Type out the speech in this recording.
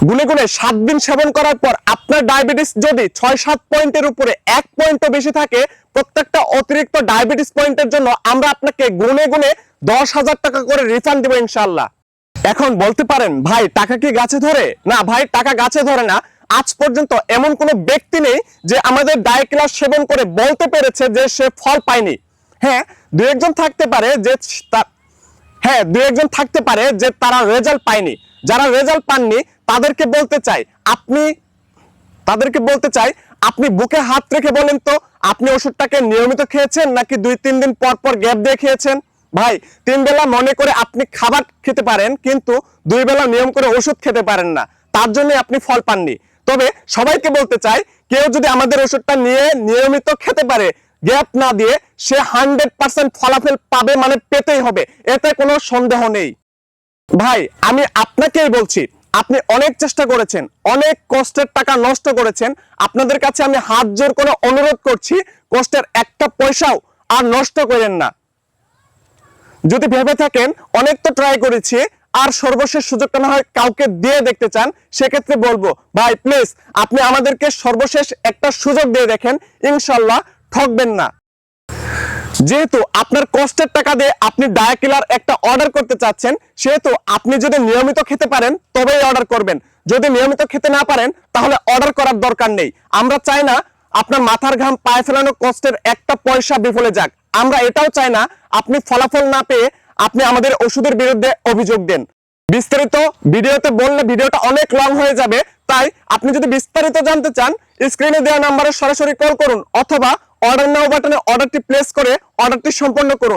গুনে গুনে 7 দিন সেবন করার পর আপনার ডায়াবেটিস যদি 6-7 পয়েন্টের উপরে 1 পয়েন্টও বেশি থাকে, প্রত্যেকটা অতিরিক্ত ডায়াবেটিস পয়েন্টের জন্য আমরা আপনাকে গুনে গুনে 10,000 টাকা করে রিফান্ড দেব ইনশাআল্লাহ। এখন বলতে পারেন ভাই টাকা কি গাছে ধরে? না ভাই, টাকা গাছে ধরে না। আজ পর্যন্ত এমন কোনো ব্যক্তি নেই যে আমাদের ডায়াক্লাস সেবন করে বলতে পেরেছে যে সে ফল পায়নি। হ্যাঁ, দু একজন থাকতে পারে যে তারা রেজাল্ট পায়নি। যারা রেজাল্ট পাননি তাদেরকে বলতে চাই আপনি বুকে হাত রেখে বলেন তো, আপনি ওষুধটাকে নিয়মিত খেয়েছেন নাকি 2-3 দিন পর পর গ্যাপ দিয়ে খেয়েছেন? ভাই, 3 বেলা মনে করে আপনি খাবার খেতে পারেন, কিন্তু 2 বেলা নিয়ম করে ওষুধ খেতে পারেন না, তার জন্য আপনি ফল পাননি। তবে সবাইকে বলতে চাই, কেউ যদি আমাদের ওষুধটা নিয়ে নিয়মিত খেতে পারে, গ্যাপ না দিয়ে, সে 100% ফলাফল পাবে, মানে পেতেই হবে, এতে কোনো সন্দেহ নেই। ভাই, আমি আপনাকেই বলছি, আপনি অনেক চেষ্টা করেছেন, অনেক কষ্টের টাকা নষ্ট করেছেন। আপনাদের কাছে আমি হাত জোর করে অনুরোধ করছি, কষ্টের একটা পয়সাও আর নষ্ট করেন না। যদি ভেবে থাকেন অনেক তো ট্রাই করেছি, আর সর্বশেষ সুযোগটা না হয় কাউকে দিয়ে দেখতে চান, সেক্ষেত্রে বলবো ভাই প্লিজ আপনি আমাদেরকে সর্বশেষ একটা সুযোগ দিয়ে দেখেন, ইনশাল্লাহ ঠকবেন না। যেহেতু আপনার কষ্টের টাকা দিয়ে আপনি ডায়াকিলার একটা অর্ডার করতে চাচ্ছেন, সেহেতু আপনি যদি নিয়মিত খেতে পারেন তবেই অর্ডার করবেন। যদি নিয়মিত খেতে না পারেন তাহলে অর্ডার করার দরকার নেই। আমরা চাই না আপনার মাথার ঘাম পায়ে ফেলানো কষ্টের একটা পয়সা বিফলে যাক। আমরা এটাও চাই না আপনি ফলাফল না পেয়ে আপনি আমাদের ওষুধের বিরুদ্ধে অভিযোগ দেন। বিস্তারিত ভিডিওতে বললে ভিডিওটা অনেক লং হয়ে যাবে, তাই আপনি যদি বিস্তারিত জানতে চান স্ক্রিনে দেওয়া নাম্বারে সরাসরি কল করুন, অথবা অর্ডার নাও বাটনে অর্ডারটি প্লেস করে অর্ডারটি সম্পন্ন করুন।